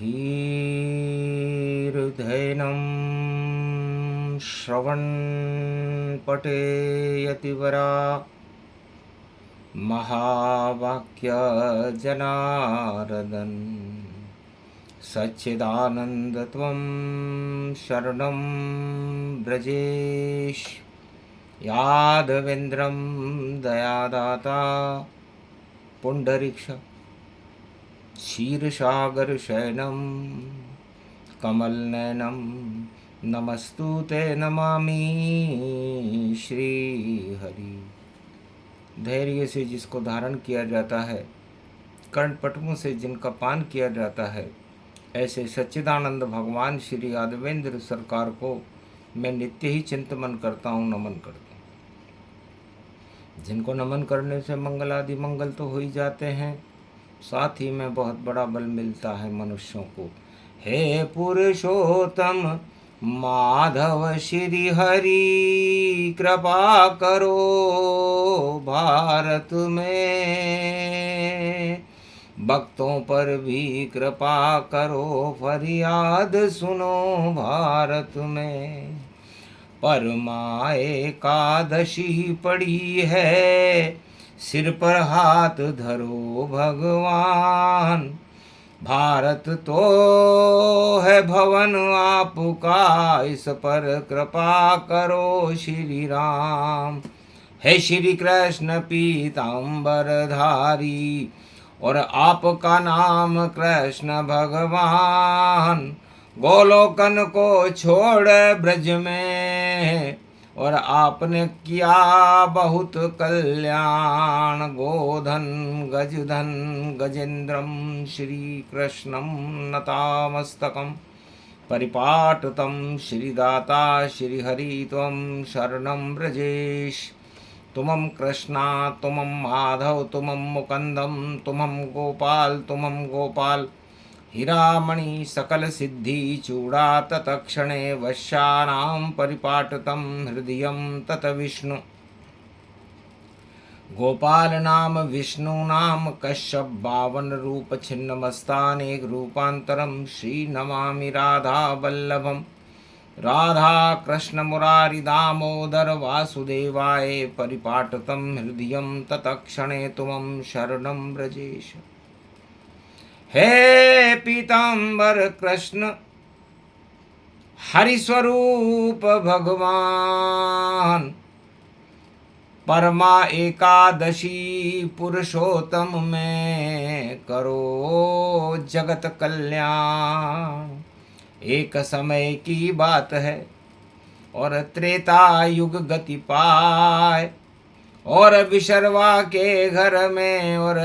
धीर्धैनं श्रवणपठेयतिवरा महावाक्यजनार्दन सच्चिदानन्दत्वं शरणं व्रजेश यादवेन्द्रं दयादाता पुण्डरीक्ष क्षीरसागरशयनं कमलनयनं नमस्तुते नमामि श्रीहरि। धैर्य से जिसको धारण किया जाता है, कर्णपटुओं से जिनका पान किया जाता है, ऐसे सच्चिदानंद भगवान श्री यादवेंद्र सरकार को मैं नित्य ही चिंतन करता हूँ, नमन करता हूँ। जिनको नमन करने से मंगल आदि मंगल तो हो ही जाते हैं, साथ ही में बहुत बड़ा बल मिलता है मनुष्यों को। हे पुरुषोत्तम माधव श्री हरि, कृपा करो भारत में, भक्तों पर भी कृपा करो, फरियाद सुनो भारत में। परमा एकादशी पड़ी है, सिर पर हाथ धरो भगवान, भारत तो है भवन आपका, इस पर कृपा करो श्री राम। है श्री कृष्ण पीताम्बरधारी, और आपका नाम कृष्ण भगवान, गोलोकन को छोड़ ब्रज में, और आपने किया बहुत कल्याण। गोधन गजधन गजेन्द्रम श्री कृष्णम नतामस्तकम, परिपाटतम श्रीदाता श्रीहरि त्वं शरणं व्रजेश। तुमं कृष्णा तुमं माधव तुमं मुकुन्दं, तुमं गोपाल हीरामणि सकल सिद्धि चूड़ा, तत्क्षणे वश्यानां परिपाटतं हृदयं तत विष्णु। गोपाल नाम विष्णु नाम कश्यप, 52 रूप छिन्नमस्तानेक रूपांतरम, श्री नमामि राधा वल्लभम। राधा कृष्ण मुरारी दामोदर वासुदेवाय परिपाटतं हृदयं तत्क्षणे तुमं शरणं व्रजेश। हे पीतांबर कृष्ण हरिस्वरूप भगवान, परमा एकादशी पुरुषोत्तम में करो जगत कल्याण। एक समय की बात है और त्रेता युग गति पाए, और विशर्वा के घर में और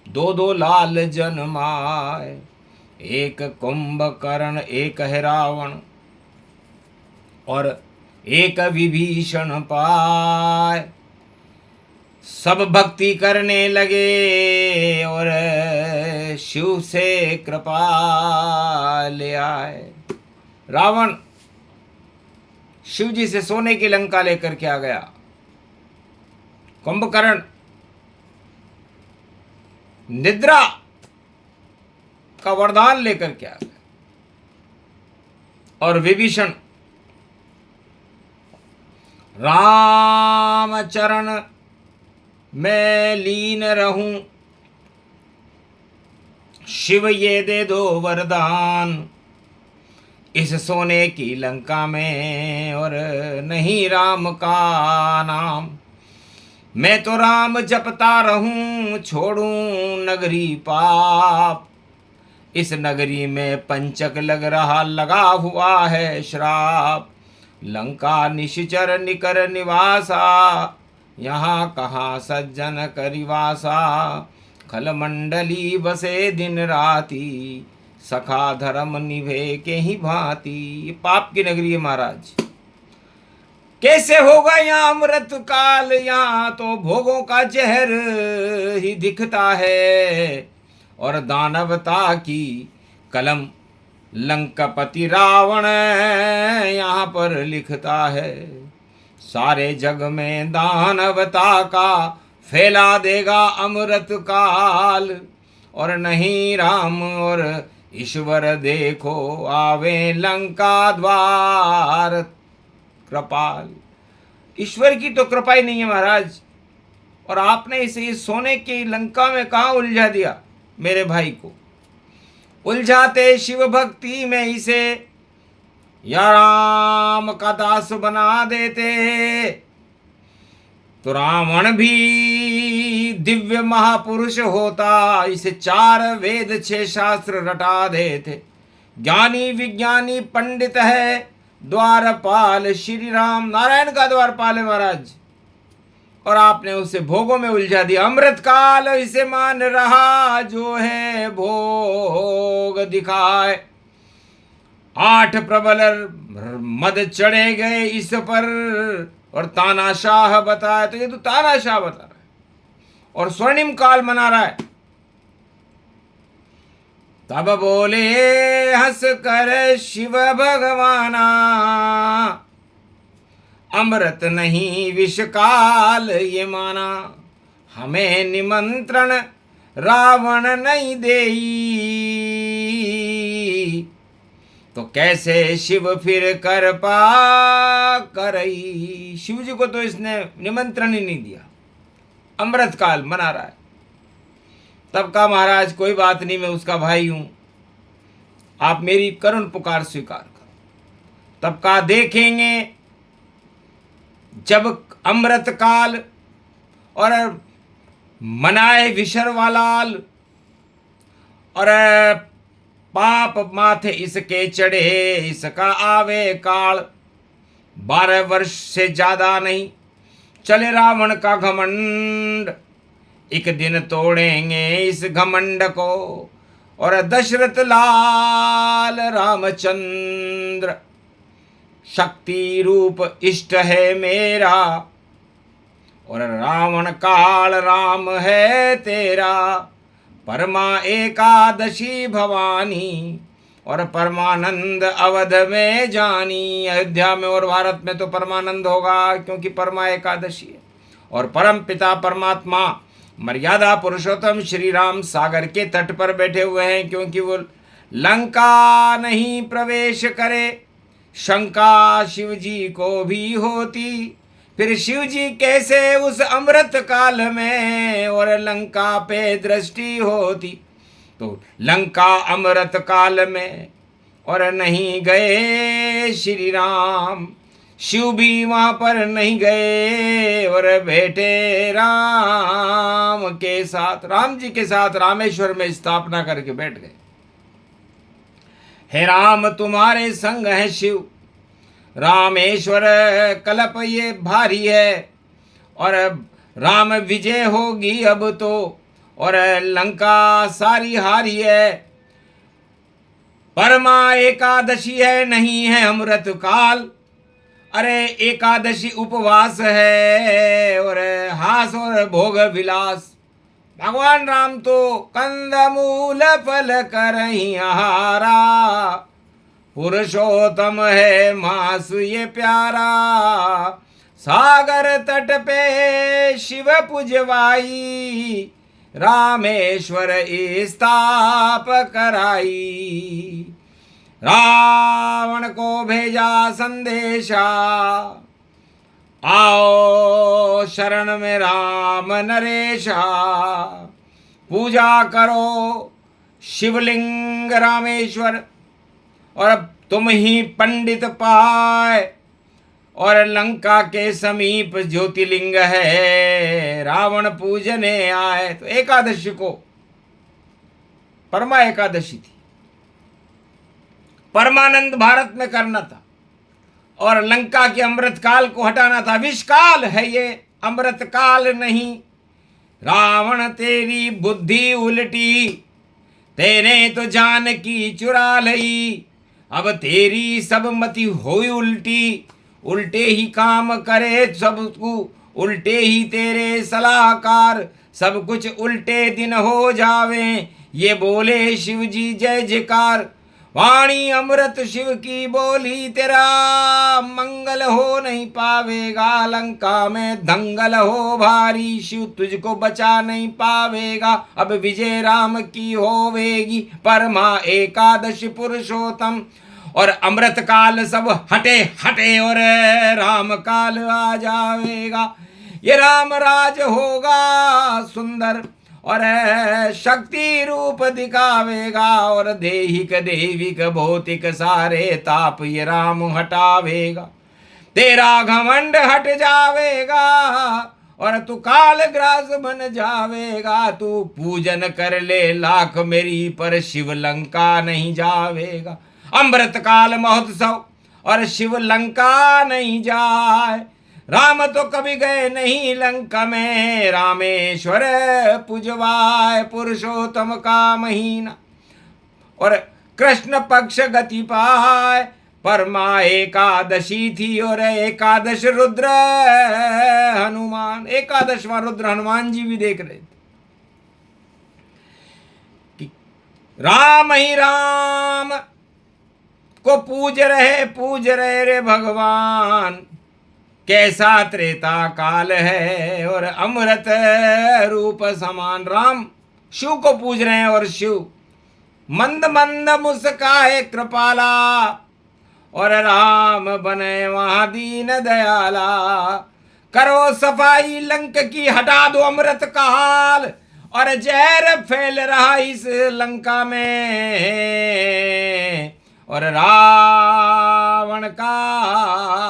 दो लाल जन्माए। एक कुंभकर्ण एक है रावण, और एक विभीषण पाए। सब भक्ति करने लगे और शिव से कृपा ले आए। रावण शिव जी से सोने की लंका लेकर के आ गया। कुंभकर्ण निद्रा का वरदान लेकर के आ गया, और विभीषण राम चरण में लीन रहूं, शिव ये दे दो वरदान। इस सोने की लंका में और नहीं राम का नाम, मैं तो राम जपता रहूं, छोड़ूं नगरी पाप। इस नगरी में पंचक लगा हुआ है श्राप। लंका निश्चर निकर निवासा, यहाँ कहाँ सज्जन करिवासा। खल मंडली बसे दिन राती, सखा धर्म निभे के ही भांति। पाप की नगरी है महाराज। कैसे होगा यहाँ अमृत काल, यहाँ तो भोगों का जहर ही दिखता है। और दानवता की कलम लंकापति रावण यहाँ पर लिखता है। सारे जग में दानवता का फैला देगा अमृत काल, और नहीं राम और ईश्वर देखो आवे लंका द्वार कृपाल। ईश्वर की तो कृपा ही नहीं है महाराज, और आपने इसे सोने की लंका में कहाँ उलझा दिया मेरे भाई को। उलझाते शिव भक्ति में इसे या राम का दास बना देते, तो रावण भी दिव्य महापुरुष होता। इसे 4 वेद 6 शास्त्र रटा देते। ज्ञानी विज्ञानी पंडित है द्वारपाल, श्री राम नारायण का द्वारपाल है महाराज, और आपने उसे भोगों में उलझा दिया। अमृत काल इसे मान रहा जो है भोग दिखाए। 8 प्रबल मद चढ़े गए इस पर, और तानाशाह बताया। तो ये तो तानाशाह बता रहा है और स्वर्णिम काल मना रहा है। तब बोले हंस कर शिव भगवाना, अमृत नहीं विष काल ये माना। हमें निमंत्रण रावण नहीं देई, तो कैसे शिव फिर कर पा करई। शिव जी को तो इसने निमंत्रण ही नहीं दिया, अमृत काल मना रहा है। तब कहा महाराज कोई बात नहीं, मैं उसका भाई हूं, आप मेरी करुण पुकार स्वीकार करो। तब कहा देखेंगे जब अमृत काल और मनाए विशर्वालाल, और पाप माथे इसके चढ़े इसका आवे काल। 12 वर्ष से ज्यादा नहीं चले रावण का घमंड, एक दिन तोड़ेंगे इस घमंड को। और दशरथ लाल रामचंद्र शक्ति रूप इष्ट है मेरा, और रावण काल राम है तेरा। परमा एकादशी भवानी, और परमानंद अवध में जानी। अयोध्या में और भारत में तो परमानंद होगा क्योंकि परमा एकादशी है। और परम पिता परमात्मा मर्यादा पुरुषोत्तम श्री राम सागर के तट पर बैठे हुए हैं, क्योंकि वो लंका नहीं प्रवेश करे। शंका शिव जी को भी होती, फिर शिव जी कैसे उस अमृत काल में और लंका पे दृष्टि होती। तो लंका अमृत काल में और नहीं गए श्री राम, शिव भी वहां पर नहीं गए, और बैठे राम के साथ, राम जी के साथ रामेश्वर में स्थापना करके बैठ गए। हे राम तुम्हारे संग है शिव, रामेश्वर कलप ये भारी है, और राम विजय होगी अब तो, और लंका सारी हारी है। परमा एकादशी है नहीं है अमृत काल, अरे एकादशी उपवास है और हास और भोग विलास। भगवान राम तो कंदमूल फल करही आहारा, पुरुषोत्तम है मास ये प्यारा। सागर तट पे शिव पुजवाई, रामेश्वर स्थाप कराई। रावण को भेजा संदेशा, आओ शरण में राम नरेशा। पूजा करो शिवलिंग रामेश्वर, और अब तुम ही पंडित पाए। और लंका के समीप ज्योतिर्लिंग है, रावण पूजने आए। तो एकादशी को परमा एकादशी थी, परमानंद भारत में करना था, और लंका के अमृत काल को हटाना था। विष काल है ये, अमृत काल नहीं। रावण तेरी बुद्धि उल्टी, तेने तो जान की चुरा लई। अब तेरी सब मति होई उल्टी, उल्टे ही काम करे सबको, उल्टे ही तेरे सलाहकार। सब कुछ उल्टे दिन हो जावे, ये बोले शिव जी जय जयकार। वाणी अमृत शिव की बोली, तेरा मंगल हो नहीं पावेगा। लंका में दंगल हो भारी, शिव तुझको बचा नहीं पावेगा। अब विजय राम की होवेगी, परमा एकादश पुरुषोत्तम। और अमृत काल सब हटे हटे और राम काल आ जावेगा। ये राम राज होगा सुंदर और शक्ति रूप दिखावेगा। और देहिक देविक भौतिक सारे ताप ये राम हटावेगा। तेरा घमंड हट जावेगा और तू काल ग्रास बन जावेगा। तू पूजन कर ले लाख मेरी, पर शिव लंका नहीं जावेगा। अमृत काल महोत्सव और शिव लंका नहीं जाए। राम तो कभी गए नहीं लंका में, रामेश्वर पुजवाए पुरुषोत्तम का महीना। और कृष्ण पक्ष गति पाए, परमा एकादशी थी। और एकादश रुद्र हनुमान, एकादशवां रुद्र हनुमान जी भी देख रहे थे कि राम ही राम को पूज रहे रे भगवान। कैसा त्रेता काल है और अमृत रूप समान। राम शिव को पूज रहे हैं और शिव मंद मंद मुस्काए कृपाला। और राम बने वहां दीन दयाला। करो सफाई लंक की, हटा दो अमृत काल। और जहर फैल रहा इस लंका में। और रावण का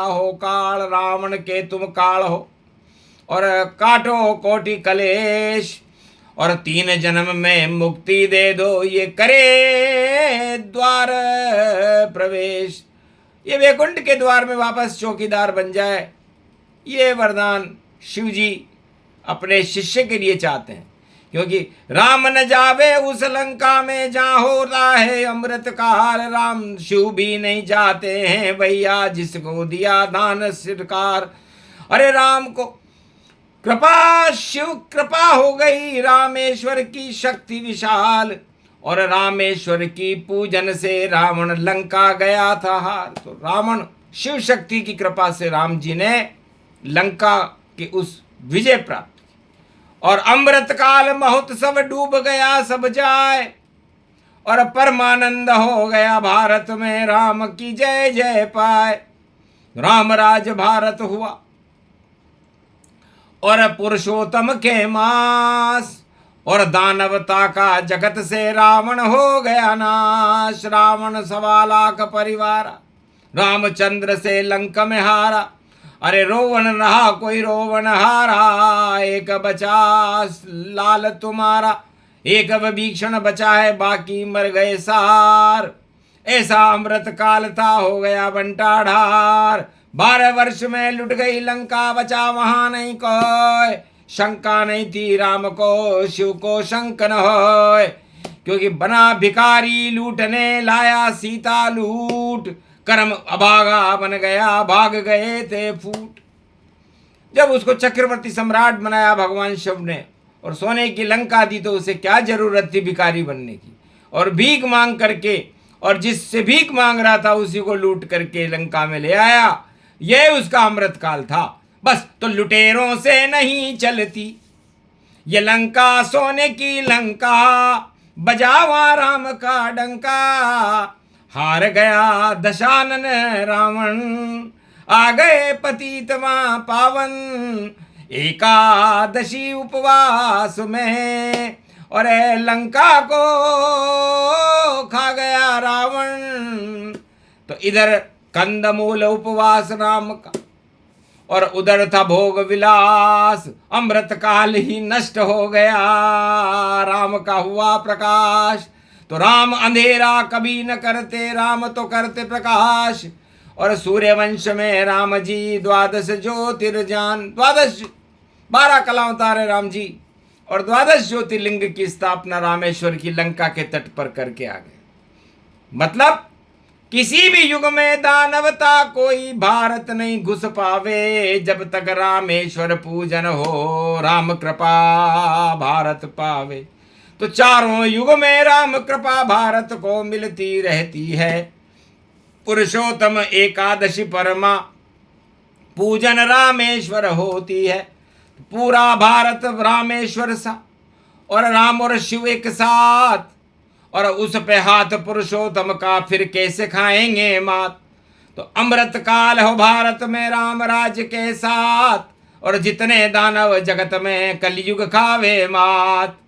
हो काल, रावण के तुम काल हो। और काटो कोटि कलेश, और 3 जन्म में मुक्ति दे दो। ये करे द्वार प्रवेश, ये वैकुंठ के द्वार में वापस चौकीदार बन जाए। ये वरदान शिव जी अपने शिष्य के लिए चाहते हैं। क्योंकि राम न जावे उस लंका में जहाँ हो रहा है अमृत काल। राम शिव भी नहीं जाते हैं भैया, जिसको दिया दान सरकार। अरे राम को कृपा, शिव कृपा हो गई, रामेश्वर की शक्ति विशाल। और रामेश्वर की पूजन से रावण लंका गया था हार। तो रावण शिव शक्ति की कृपा से राम जी ने लंका की उस विजय प्राप्त। और अमृत काल महोत्सव डूब गया सब जाए। और परमानंद हो गया भारत में, राम की जय जय पाए। राम राज भारत हुआ और पुरुषोत्तम के मास। और दानवता का जगत से रावण हो गया नाश। रावण 1.25 लाख परिवार, रामचंद्र से लंका में हारा। अरे रोवन रहा कोई रोवन हारा, एक बचा लाल तुम्हारा। एक विभीषण बचा है, बाकी मर गए सार। ऐसा अमृत काल था, हो गया बंटा ढार। 12 वर्ष में लुट गई लंका, बचा वहां नहीं कोई। शंका नहीं थी राम को, शिव को शंक न होए। क्योंकि बना भिखारी लूटने लाया सीता लूट। कर्म अभागा बन गया, भाग गए थे फूट। जब उसको चक्रवर्ती सम्राट बनाया भगवान शिव ने और सोने की लंका दी, तो उसे क्या जरूरत थी भिखारी बनने की। और भीख मांग करके, और जिससे भीख मांग रहा था उसी को लूट करके लंका में ले आया। यह उसका अमृत काल था। बस तो लुटेरों से नहीं चलती ये लंका, सोने की लंका। बजावा राम का डंका, हार गया दशानन रावण। आ गए पतित पावन, एकादशी उपवास में। और लंका को खा गया रावण। तो इधर कंदमूल उपवास राम का, और उधर था भोग विलास। अमृत काल ही नष्ट हो गया, राम का हुआ प्रकाश। तो राम अंधेरा कभी न करते, राम तो करते प्रकाश। और सूर्यवंश में राम जी 12 ज्योतिर्जान। 12 कला उतारे राम जी, और 12 ज्योतिर्लिंग की स्थापना रामेश्वर की लंका के तट पर करके आ गए। मतलब किसी भी युग में दानवता कोई भारत नहीं घुस पावे, जब तक रामेश्वर पूजन हो, राम कृपा भारत पावे। तो चारों युग में राम कृपा भारत को मिलती रहती है। पुरुषोत्तम एकादशी परमा पूजन रामेश्वर होती है। पूरा भारत रामेश्वर सा, और राम और शिव एक साथ, और उस पे हाथ पुरुषोत्तम का फिर कैसे खाएंगे मात। तो अमृत काल हो भारत में राम राज्य के साथ, और जितने दानव जगत में कलयुग खावे मात।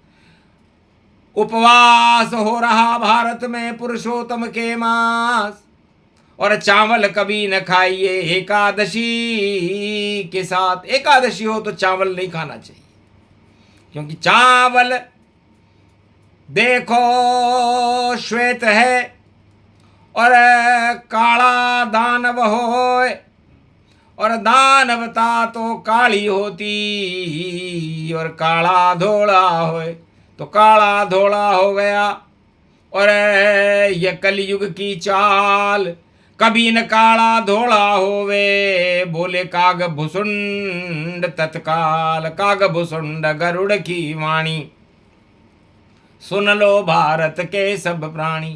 उपवास हो रहा भारत में पुरुषोत्तम के मास, और चावल कभी न खाइए एकादशी के साथ। एकादशी हो तो चावल नहीं खाना चाहिए, क्योंकि चावल देखो श्वेत है, और काला दानव होए, और दानवता तो काली होती, और काला धोला होए तो काला धोला हो गया। और ये कलयुग की चाल, कभी न काला धोला होवे, बोले काग भुसुंड तत्काल। काग भुसुंड गरुड़ की वाणी, सुन लो भारत के सब प्राणी।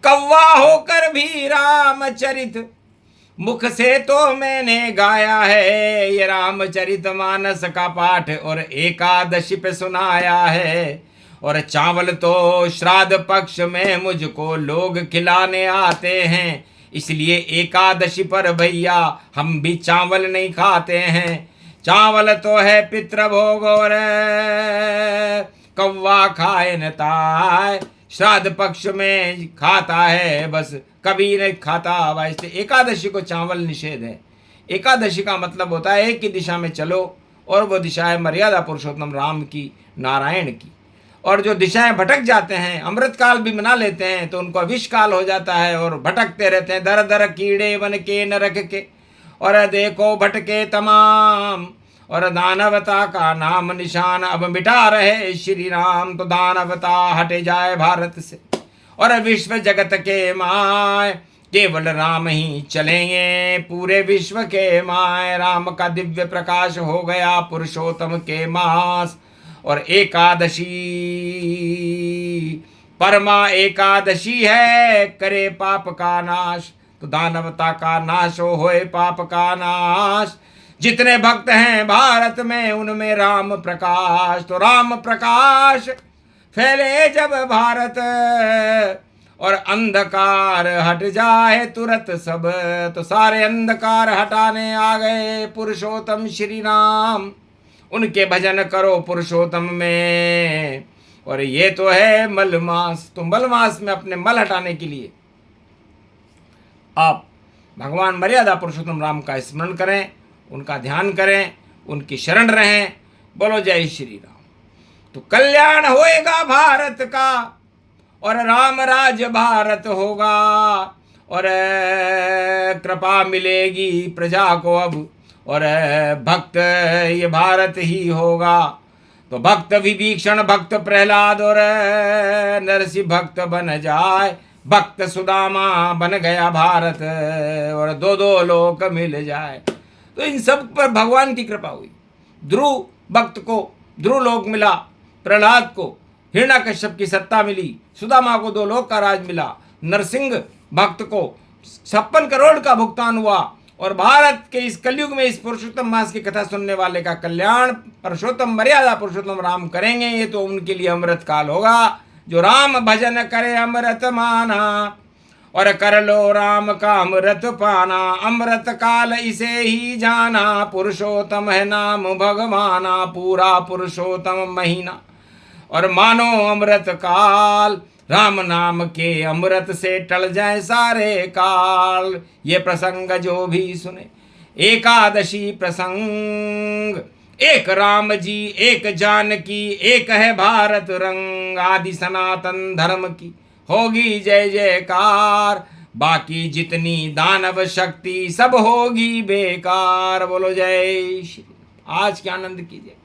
कौवा होकर भी रामचरित मुख से तो मैंने गाया है, ये रामचरित मानस का पाठ और एकादशी पे सुनाया है। और चावल तो श्राद्ध पक्ष में मुझको लोग खिलाने आते हैं, इसलिए एकादशी पर भैया हम भी चावल नहीं खाते हैं। चावल तो है पितृभोग, और कौवा खाए न ताय, श्राद्ध पक्ष में खाता है बस, कभी नहीं खाता। वैसे एकादशी को चावल निषेध है। एकादशी का मतलब होता है एक ही दिशा में चलो, और वो दिशा है मर्यादा पुरुषोत्तम राम की, नारायण की। और जो दिशाएं भटक जाते हैं, अमृत काल भी मना लेते हैं, तो उनको विष काल हो जाता है और भटकते रहते हैं। दर दर कीड़े बन के नरक के, और देखो भटके तमाम, और दानवता का नाम निशान अब मिटा रहे श्री राम। तो दानवता हटे जाए भारत से, और विश्व जगत के माय केवल राम ही चलेंगे, पूरे विश्व के माय। राम का दिव्य प्रकाश हो गया पुरुषोत्तम के मास, और एकादशी परमा एकादशी है, करे पाप का नाश। तो दानवता का नाश हो होए पाप का नाश। जितने भक्त हैं भारत में उनमें राम प्रकाश। तो राम प्रकाश फैले जब भारत, और अंधकार हट जाए तुरंत सब। तो सारे अंधकार हटाने आ गए पुरुषोत्तम श्री राम। उनके भजन करो पुरुषोत्तम में। और ये तो है मलमास। तो मलमास में अपने मल हटाने के लिए आप भगवान मर्यादा पुरुषोत्तम राम का स्मरण करें, उनका ध्यान करें, उनकी शरण रहें। बोलो जय श्री राम। तो कल्याण होएगा भारत का, और राम राज भारत होगा, और कृपा मिलेगी प्रजा को अब, और भक्त ये भारत ही होगा। तो भक्त विभीषण, भक्त प्रहलाद, और नरसिंह भक्त बन जाए। भक्त सुदामा बन गया भारत, और दो दो लोक मिल जाए। तो इन सब पर भगवान की कृपा हुई। ध्रुव भक्त को ध्रुव लोक मिला, प्रहलाद को हिरण्यकश्यप की सत्ता मिली, सुदामा को 2 लोक का राज मिला, नरसिंह भक्त को 56 करोड़ का भुगतान हुआ। और भारत के इस कलयुग में इस पुरुषोत्तम मास की कथा सुनने वाले का कल्याण पुरुषोत्तम मर्यादा पुरुषोत्तम राम करेंगे। ये तो उनके लिए अमृत काल होगा। जो राम भजन करे अमृत माना, और कर लो राम का अमृत पाना। अमृत काल इसे ही जाना, पुरुषोत्तम है नाम भगवाना। पूरा पुरुषोत्तम महीना, और मानो अमृत काल। राम नाम के अमृत से टल जाए सारे काल। ये प्रसंग जो भी सुने, एकादशी प्रसंग। एक राम जी, एक जानकी, एक है भारत रंग। आदि सनातन धर्म की होगी जय जयकार। बाकी जितनी दानव शक्ति सब होगी बेकार। बोलो जय श्री। आज के आनंद कीजिए।